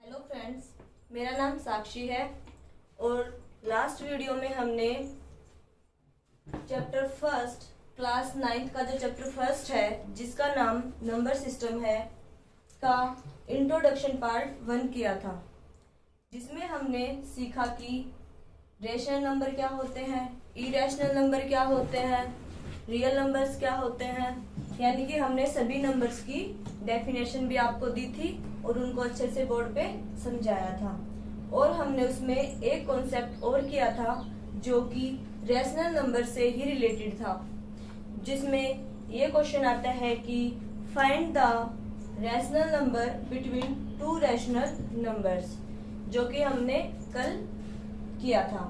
Hello friends, मेरा नाम साक्षी है और लास्ट वीडियो में हमने चैप्टर फर्स्ट क्लास 9th का जो चैप्टर फर्स्ट है जिसका नाम नंबर सिस्टम है का इंट्रोडक्शन पार्ट 1 किया था, जिसमें हमने सीखा कि रेशनल नंबर क्या होते हैं, इरेशनल नंबर क्या होते हैं, रियल नंबर्स क्या होते हैं। यानी कि हमने सभी नंबर्स की डेफिनेशन भी आपको दी थी और उनको अच्छे से बोर्ड पे समझाया था। और हमने उसमें एक कॉन्सेप्ट और किया था जो कि रेशनल नंबर से ही रिलेटेड था, जिसमें ये क्वेश्चन आता है कि find the rational number between two rational numbers, जो कि हमने कल किया था।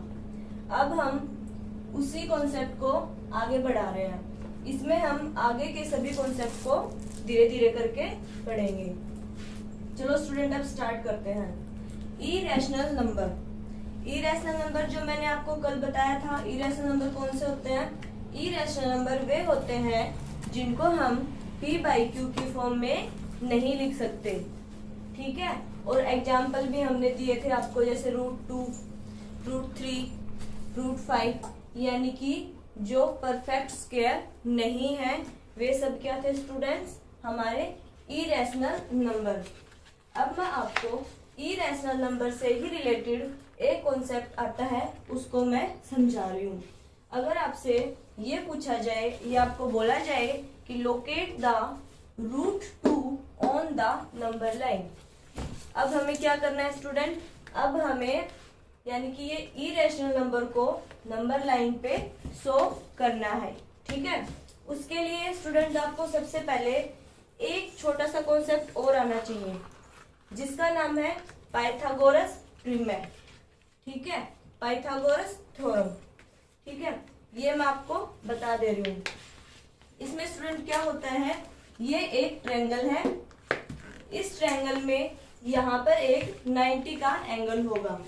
अब हम उसी कॉन्सेप्ट को आगे बढ़ा रहे हैं। इसमें हम आगे के सभी कॉन्सेप्ट को धीरे धीरे करके पढ़ेंगे। चलो स्टूडेंट, अब स्टार्ट करते हैं। इरेशनल नंबर जो मैंने आपको कल बताया था, इरेशनल नंबर कौन से होते हैं? इरेशनल नंबर वे होते हैं जिनको हम p/q की फॉर्म में नहीं लिख सकते, ठीक है। और एग्जाम्पल भी हमने दिए थे आपको, जैसे √2, √3, √5, यानी कि जो परफेक्ट स्क्वायर नहीं है वे सब क्या थे स्टूडेंट्स? हमारे इरेशनल नंबर। अब मैं आपको इरेशनल नंबर से ही रिलेटेड एक कॉन्सेप्ट आता है, उसको मैं समझा रही हूँ। अगर आपसे ये पूछा जाए या आपको बोला जाए कि locate the √2 on the number line, अब हमें क्या करना है स्टूडेंट? अब हमें यानी कि ये इरेशनल नंबर को नंबर लाइन पे शो करना है, ठीक है। उसके लिए स्टूडेंट आपको सबसे पहले एक छोटा सा कॉन्सेप्ट और आना चाहिए, जिसका नाम है पाइथागोरस थ्योरम, ठीक है, पाइथागोरस थ्योरम, ठीक है। ये मैं आपको बता दे रही हूँ। इसमें स्टूडेंट क्या होता है, ये एक ट्रायंगल है। इस ट्रायंगल में यहाँ पर एक 90 का एंगल होगा,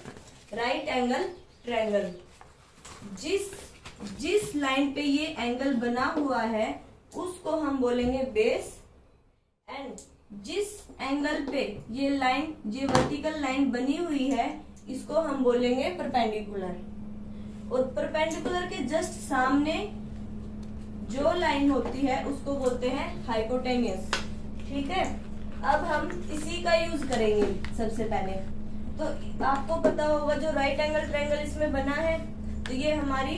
राइट एंगल ट्रायंगल। जिस लाइन पे ये एंगल बना हुआ है उसको हम बोलेंगे बेस, एंड जिस एंगल पे ये वर्टिकल लाइन बनी हुई है इसको हम बोलेंगे परपेंडिकुलर। और परपेंडिकुलर के जस्ट सामने जो लाइन होती है उसको बोलते हैं हाइपोटेन्यूस, ठीक है। अब हम इसी का यूज करेंगे सबसे पहले। तो आपको पता होगा जो राइट एंगल ट्रायंगल इसमें बना है, तो ये हमारी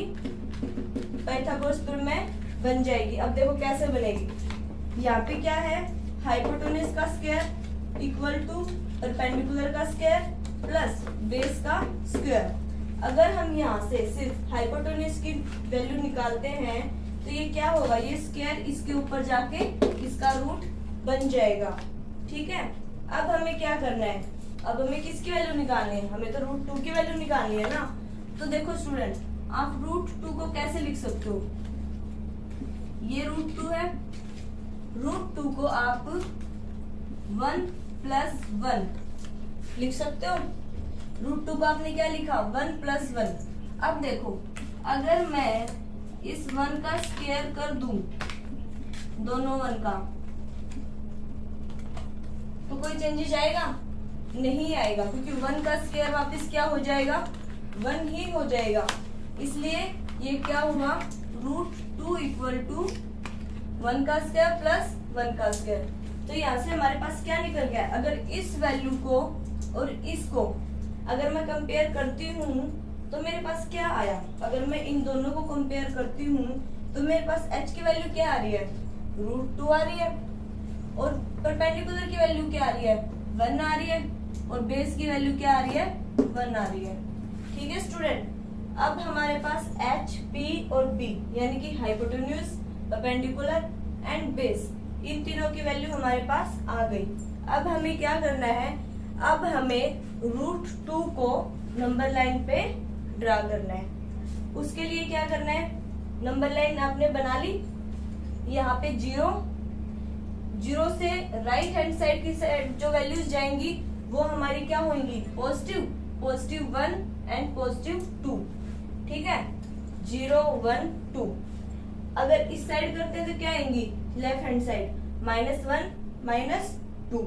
पाइथागोरस थ्योरम में बन जाएगी। अब देखो कैसे बनेगी। यहाँ पे क्या है, हाइपोटेन्यूस का स्क्वायर इक्वल टू परपेंडिकुलर का स्क्वायर प्लस बेस का स्क्वायर। अगर हम यहाँ से सिर्फ हाइपोटेन्यूस की वैल्यू निकालते हैं तो ये क्या होगा, ये स्क्वायर इसके ऊपर जाके इसका रूट बन जाएगा, ठीक है। अब हमें क्या करना है, अब हमें किसकी वैल्यू निकालनी है? हमें तो √2 की वैल्यू निकालनी है ना। तो देखो स्टूडेंट, आप √2 को कैसे लिख सकते हो? ये √2 है, √2 को आप 1 + 1 लिख सकते हो। √2 को आपने क्या लिखा? 1 + 1। अब देखो, अगर मैं इस 1 का स्क्वायर कर दूं, दोनों 1 का, तो कोई चेंजेस आएगा? नहीं आएगा, क्योंकि 1 का स्क्वायर वापस क्या हो जाएगा? 1 ही हो जाएगा। इसलिए ये क्या हुआ, √2 = 1 का स्क्वायर प्लस 1 का स्क्वायर। तो यहाँ से हमारे पास क्या निकल गया? अगर इस वैल्यू को और इसको अगर मैं कंपेयर करती हूँ तो मेरे पास क्या आया? अगर मैं इन दोनों को कंपेयर करती हूँ तो मेरे पास h की वैल्यू क्या आ रही है? √2 आ रही है। और परपेंडिकुलर की वैल्यू क्या आ रही है? 1 आ रही है। और बेस की वैल्यू क्या आ रही है? 1 आ रही है, ठीक है स्टूडेंट। अब हमारे पास h, p और b यानी कि हाइपोटेन्यूस, परपेंडिकुलर एंड बेस, इन तीनों की वैल्यू हमारे पास आ गई। अब हमें क्या करना है, अब हमें √2 को नंबर लाइन पे ड्रा करना है। उसके लिए क्या करना है, नंबर लाइन आपने बना ली। यहाँ पे 0 से राइट हैंड साइड की साइड जो वैल्यूज जाएंगी वो हमारी क्या होंगी? +1 एंड +2, ठीक है। 0, 1, 2। अगर इस साइड करते हैं तो क्या आएंगी? लेफ्ट हैंड साइड -1 -2,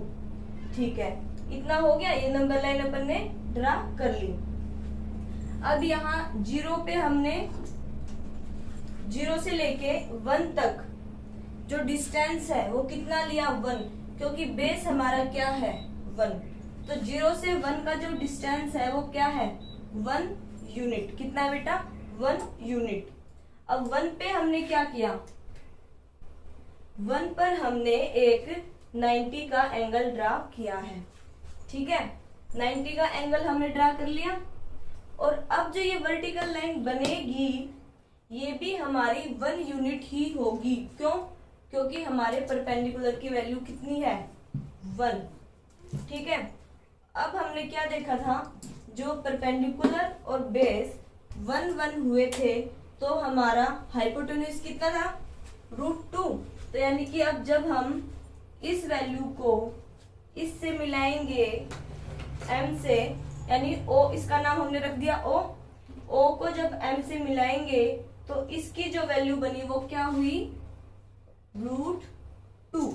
ठीक है। इतना हो गया, ये नंबर लाइन अपन ने ड्रा कर ली। अब यहाँ 0 पे हमने 0 से लेके 1 तक जो डिस्टेंस है वो कितना लिया, 1, क्योंकि बेस हमारा क्या है, 1। तो 0 से 1 का जो डिस्टेंस है वो क्या है, 1 यूनिट। कितना है बेटा, 1 यूनिट। अब 1 पे हमने क्या किया, 1 पर हमने एक 90 का एंगल ड्रा किया है। ठीक है, 90 का एंगल हमने ड्रा कर लिया। और अब जो ये वर्टिकल लाइन बनेगी ये भी हमारी 1 यूनिट ही होगी। क्यों, क्योंकि हमारे परपेंडिकुलर की वैल्यू कितनी है, 1। ठीक है, अब हमने क्या देखा था, जो परपेंडिकुलर और बेस 1 1 हुए थे तो हमारा हाइपोटेन्यूज कितना था, √2। तो यानी कि अब जब हम इस वैल्यू को इससे मिलाएंगे m से, यानी o, इसका नाम हमने रख दिया o को जब m से मिलाएंगे तो इसकी जो वैल्यू बनी वो क्या हुई, √2।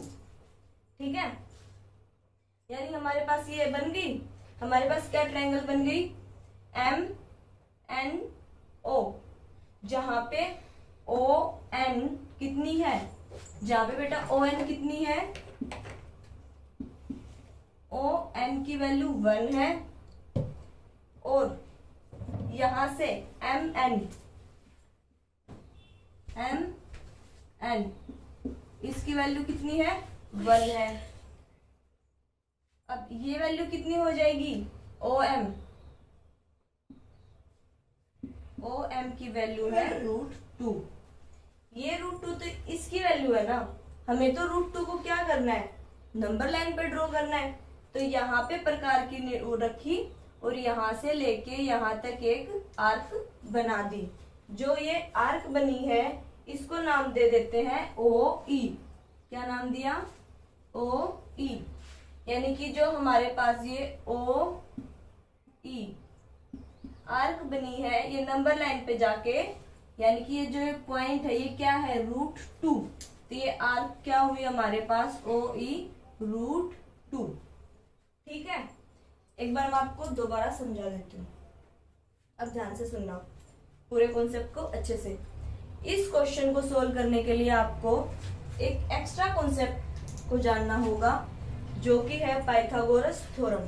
ठीक है, यानी हमारे पास ये बन गई, हमारे पास क्या ट्रायंगल बन गई, MNO, जहां पे ON कितनी है, जहां पे बेटा ON कितनी है, ON की वैल्यू 1 है। और यहां से MN इसकी वैल्यू कितनी है, 1 है। अब ये वैल्यू कितनी हो जाएगी, OM की वैल्यू है √2। ये √2 तो इसकी वैल्यू है ना, हमें तो √2 को क्या करना है, नंबर लाइन पर ड्रॉ करना है। तो यहाँ पे प्रकार की वो रखी और यहाँ से लेके यहाँ तक एक आर्क बना दी। जो ये आर्क बनी है इसको नाम दे देते हैं OE। क्या नाम दिया, OE। यानी कि जो हमारे पास ये OE आर्क बनी है ये नंबर लाइन पे जाके, यानी कि ये जो पॉइंट है ये क्या है, √2। तो ये आर्क क्या हुई हमारे पास, OE √2। ठीक है, एक बार मैं आपको दोबारा समझा देती हूँ, अब ध्यान से सुनना पूरे कॉन्सेप्ट को अच्छे से। इस क्वेश्चन को सोल्व करने के लिए आपको एक एक्स्ट्रा कॉन्सेप्ट को जानना होगा जो कि है पाइथागोरस थ्योरम।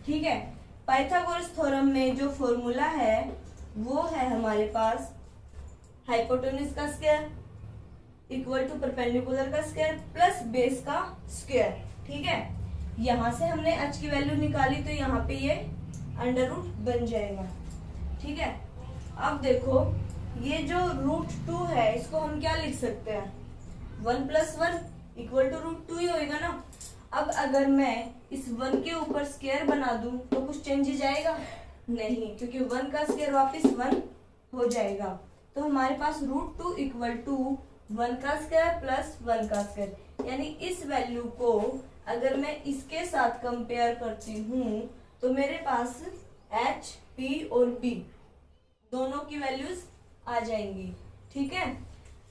ठीक है, पाइथागोरस थ्योरम में जो फॉर्मूला है वो है हमारे पास हाइपोटेन्यूज का स्क्वायर इक्वल टू परपेंडिकुलर का स्क्वायर प्लस बेस का स्क्वायर। ठीक है, यहां से हमने h की वैल्यू निकाली तो यहाँ पे ये √ बन जाएगा। ठीक है, अब देखो ये जो √2 है इसको हम क्या लिख सकते हैं, 1 + 1 = √2 ही होएगा ना। अब अगर मैं इस 1 के ऊपर स्क्वायर बना दूं तो कुछ चेंजेस आएगा नहीं, क्योंकि 1 का स्क्वायर वापस 1 हो जाएगा। तो हमारे पास √2 = 1 का स्क्वायर प्लस 1 का स्क्वायर। यानी इस वैल्यू को अगर मैं इसके साथ कंपेयर करती हूँ तो मेरे पास h, p और b दोनों की वैल्यूज आ जाएंगी। ठीक है,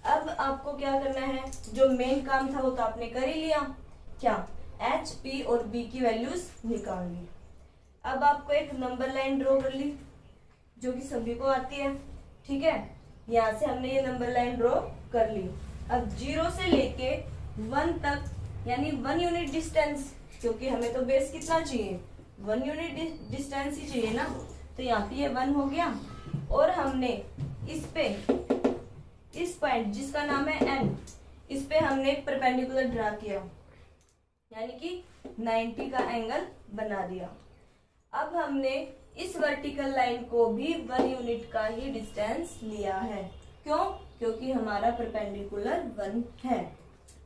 अब आपको क्या करना है, जो मेन काम था वो तो आपने कर ही लिया, क्या, h, p और b की वैल्यूज निकालनी। अब आपको एक नंबर लाइन ड्रॉ कर ली जो कि सभी को आती है। ठीक है, यहाँ से हमने ये नंबर लाइन ड्रॉ कर ली। अब 0 से लेके 1 तक यानी 1 यूनिट डिस्टेंस, क्योंकि हमें तो बेस कितना चाहिए, 1 यूनिट डिस्टेंस ही चाहिए ना। तो यहाँ पे ये 1 हो गया और हमने इस पे इस पॉइंट जिसका नाम है N, इस पे हमने एक परपेंडिकुलर ड्रा किया यानी कि 90 का एंगल बना दिया। अब हमने इस वर्टिकल लाइन को भी 1 यूनिट का ही डिस्टेंस लिया है। क्यों, क्योंकि हमारा परपेंडिकुलर 1 है।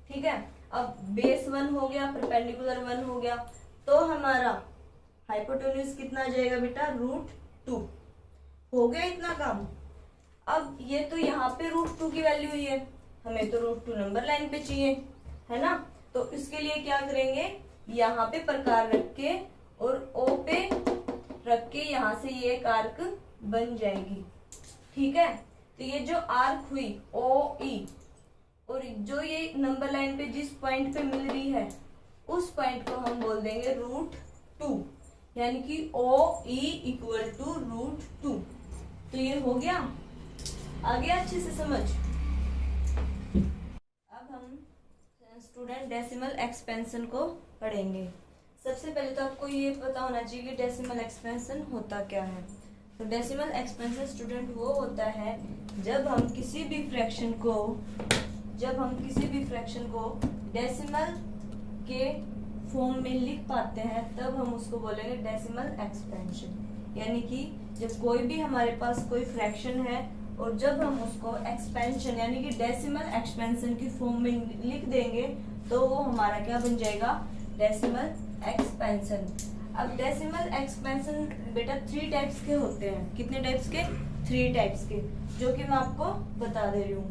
ठीक है, अब बेस 1 हो गया, परपेंडिकुलर 1 हो गया, तो हमारा हाइपोटेन्यूज कितना आ जाएगा बेटा, √2 हो गया इतना काम। अब ये तो यहाँ पे √2 की वैल्यू ही है, हमें तो √2 नंबर लाइन पे चाहिए, है ना। तो इसके लिए क्या करेंगे, यहाँ पे प्रकार रख के और O पे रख के यहाँ से ये एक आर्क बन जाएगी। ठीक है, तो ये जो आर्क हुई OE और जो ये नंबर लाइन पे जिस पॉइंट पे मिल रही है उस पॉइंट को हम बोल देंगे 2, यानी कि OE इक्वल टू √2। तो ये हो गया, आ गया अच्छे से समझ। अब हम स्टूडेंट डेसिमल एक्सपेंशन को पढ़ेंगे। सबसे पहले तो आपको ये पता होना चाहिए कि डेसिमल एक्सपेंशन होता क्या है। तो डेसिमल एक्सपेंशन स्टूडेंट वो होता है जब हम किसी भी फ्रैक्शन को डेसिमल के फॉर्म में लिख पाते हैं, तब हम उसको बोलेंगे डेसिमल एक्सपेंशन। यानी कि जब कोई भी हमारे पास कोई फ्रैक्शन है और जब हम उसको एक्सपेंशन यानी कि डेसिमल एक्सपेंशन की फॉर्म में लिख देंगे तो वो हमारा क्या बन जाएगा, डेसिमल एक्सपेंशन। अब डेसिमल एक्सपेंशन बेटा 3 टाइप्स के होते हैं। कितने टाइप्स के? 3 टाइप्स के, जो कि मैं आपको बता दे रही हूँ।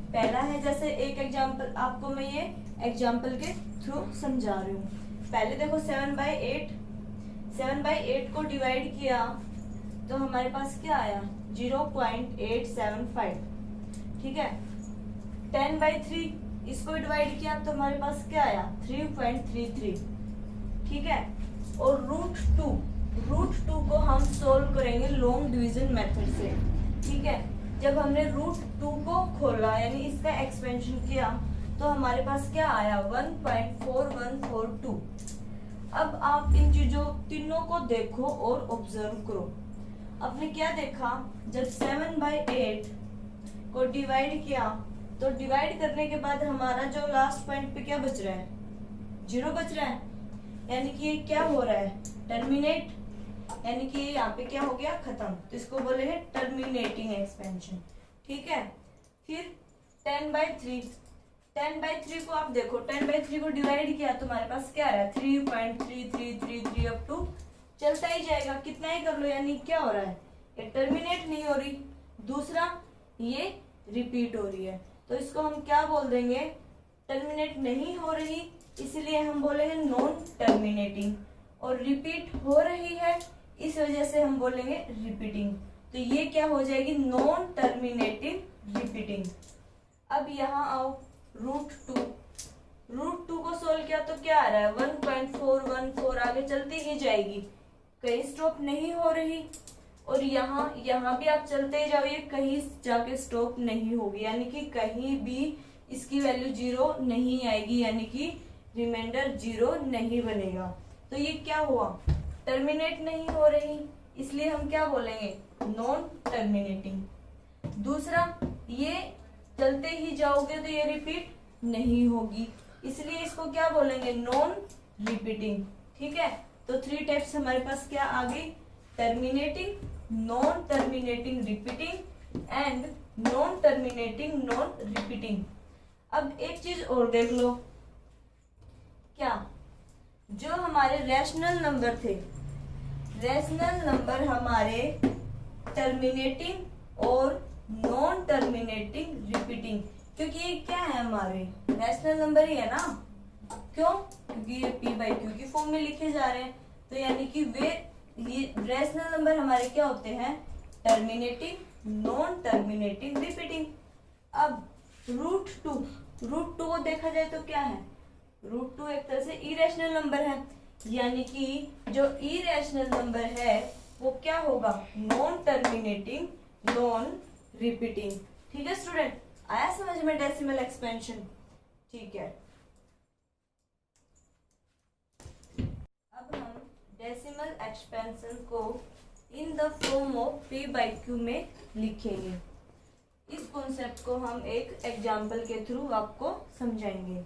पहला है, जैसे एक एग्जांपल आपको मैं ये एग्जांपल के थ्रू समझा रही हूँ। पहले देखो 7/8 को डिवाइड किया तो हमारे पास क्या आया, 0.875। ठीक है। 10/3 इसको डिवाइड किया तो हमारे पास क्या आया, 3.33। ठीक है। और √2 को हम सोल्व करेंगे लॉन्ग डिवीजन मेथड से। ठीक है। जब हमने √2 को खोला यानी इसका एक्सपेंशन किया तो हमारे पास क्या आया, 1.4142। अब आप इन चीजों तीनों को देखो और ऑब्जर्व करो। आपने क्या देखा, जब 7/8 को डिवाइड किया तो डिवाइड करने के बाद हमारा जो लास्ट पॉइंट पे क्या बच रहा है, 0 बच रहा है। यानी कि ये क्या हो रहा है, टर्मिनेट, यानी कि यहाँ पे क्या हो गया, खत्म। तो इसको बोलेंगे टर्मिनेटिंग एक्सपेंशन। ठीक है। फिर 10/3 को आप देखो, 10/3 को डिवाइड किया तो हमारे पास क्या आ रहा है, 3.3333 अप टू चलता ही जाएगा, कितना ही कर लो। यानी क्या हो रहा है, ये टर्मिनेट नहीं हो रही। दूसरा, ये रिपीट हो रही है, तो इसको हम क्या बोल देंगे, टर्मिनेट नहीं हो रही, इसलिए हम बोलेंगे नॉन टर्मिनेटिंग। और रिपीट हो रही है, इस वजह से हम बोलेंगे रिपीटिंग। तो ये क्या हो जाएगी, नॉन टर्मिनेटिंग रिपीटिंग। अब यहाँ आओ, √2 को सोल्व किया तो क्या आ रहा है, 1.414, आगे चलती ही जाएगी, कहीं स्टॉप नहीं हो रही। और यहाँ भी आप चलते ही जाओगे, कहीं जाके स्टॉप नहीं होगी, यानी कि कहीं भी इसकी वैल्यू 0 नहीं आएगी, यानी कि रिमाइंडर 0 नहीं बनेगा। तो ये क्या हुआ, टर्मिनेट नहीं हो रही, इसलिए हम क्या बोलेंगे, नॉन टर्मिनेटिंग। दूसरा, ये चलते ही जाओगे तो ये रिपीट नहीं होगी, इसलिए इसको क्या बोलेंगे, नॉन रिपीटिंग। ठीक है। तो 3 टाइप्स हमारे पास क्या आ गई, terminating, non terminating repeating and non terminating non repeating. अब एक चीज और देख लो, क्या जो हमारे रैशनल नंबर थे, रैशनल नंबर हमारे टर्मिनेटिंग और नॉन टर्मिनेटिंग रिपीटिंग, क्योंकि ये क्या है, हमारे रैशनल नंबर ही है ना। क्यों, क्योंकि ये P/Q की फॉर्म में लिखे जा रहे हैं। तो यानी कि ये रैशनल नंबर हमारे क्या होते हैं, टर्मिनेटिंग, नॉन टर्मिनेटिंग, रिपीटिंग। अब √2 को देखा जाए तो क्या है, √2 एक तरह से इरेशनल नंबर है, यानी कि जो इरेशनल नंबर है वो क्या होगा, नॉन टर्मिनेटिंग, नॉन रिपीटिंग। ठीक है स्टूडेंट, आया समझ में डेसिमल एक्सपेंशन। ठीक है। अब हम डेसिमल एक्सपेंशन को in the form of P/Q में लिखेंगे। इस कॉन्सेप्ट को हम एक एग्जाम्पल के थ्रू आपको समझाएंगे।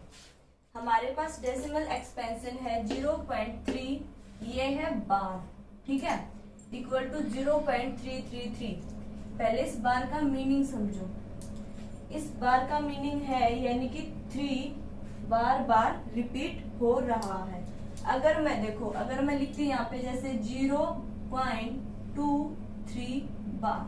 हमारे पास डेसिमल एक्सपेंशन है 0.3, ये है बार। ठीक है। Equal to 0.333। पहले इस बार का मीनिंग समझो। इस बार का मीनिंग है यानी कि 3 बार बार रिपीट हो रहा है। अगर मैं देखो, अगर मैं लिखती यहाँ पे जैसे 0.23 बार,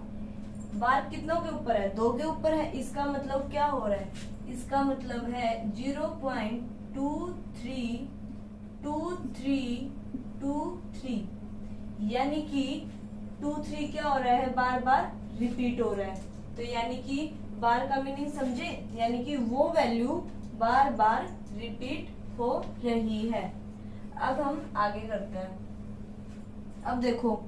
बार कितनों के ऊपर है, 2 के ऊपर है, इसका मतलब क्या हो रहा है, इसका मतलब है 0.2323, यानी कि 23 क्या हो रहा है, बार बार रिपीट हो रहा है। तो यानी कि बार का मीनिंग समझे, यानी कि वो वैल्यू बार बार रिपीट हो रही है। अब हम आगे करते हैं। अब देखो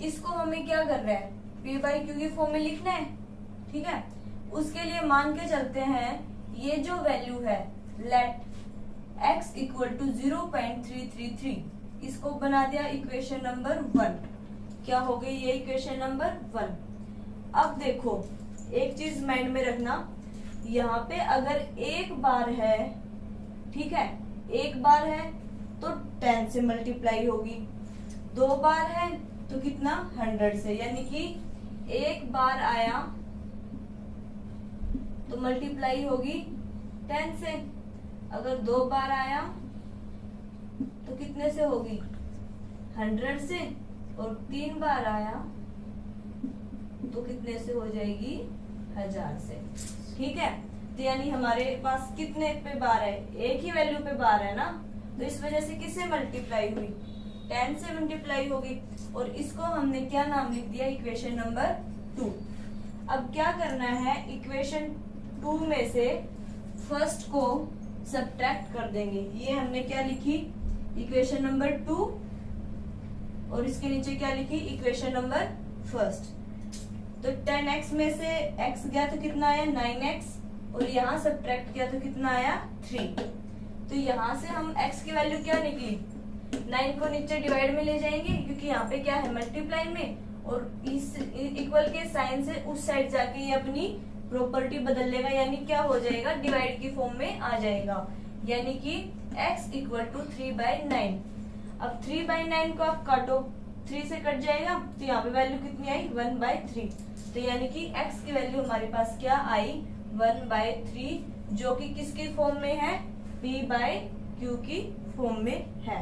इसको हमें क्या कर रहा है, P बाई क्यू की फॉर्म में लिखना है, ठीक है। उसके लिए मान के चलते हैं ये जो वैल्यू है लेट x इक्वल टू 0.333, इसको बना दिया इक्वेशन नंबर 1। क्या हो गई ये इक्वेशन नंबर 1। अब देखो एक चीज माइंड में रखना, यहाँ पे अगर एक बार है, ठीक है, एक बार है तो 10 से मल्टीप्लाई होगी, 2 बार है तो कितना 100 से, यानी कि एक बार आया तो मल्टीप्लाई होगी 10 से, अगर 2 बार आया तो कितने से होगी 100 से, और 3 बार आया तो कितने से हो जाएगी 1000 से, ठीक है। तो यानी हमारे पास कितने पे बार है, एक ही वैल्यू पे बार है ना, तो इस वजह से किससे मल्टीप्लाई हुई 10 से मल्टीप्लाई होगी, और इसको हमने क्या नाम लिख दिया इक्वेशन नंबर 2। अब क्या करना है, इक्वेशन 2 में से फर्स्ट को सब्ट्रैक्ट कर देंगे। ये हमने क्या लिखी इक्वेशन नंबर 2, और इसके नीचे क्या लिखी इक्वेशन नंबर फर्स्ट। तो 10x में से x गया तो कितना आया 9x, और यहाँ सब्ट्रैक्ट किया तो कितना आया 3। तो यहाँ से हम x की वैल्यू क्या निकली, 9 को नीचे डिवाइड में ले जाएंगे क्योंकि यहाँ पे क्या है मल्टीप्लाई में, और इस इक्वल के साइन से उस साइड जाके ये अपनी प्रॉपर्टी बदल लेगा, यानी क्या हो जाएगा डिवाइड की फॉर्म में आ जाएगा, यानी कि x इक्वल टू 3/9। अब 3/9 को आप काटो, 3 से कट जाएगा तो यहाँ पे वैल्यू कितनी आई 1/3। तो यानी कि x की वैल्यू हमारे पास क्या आई 1/3, जो कि किसकी फॉर्म में है P बाई Q की फॉर्म में है।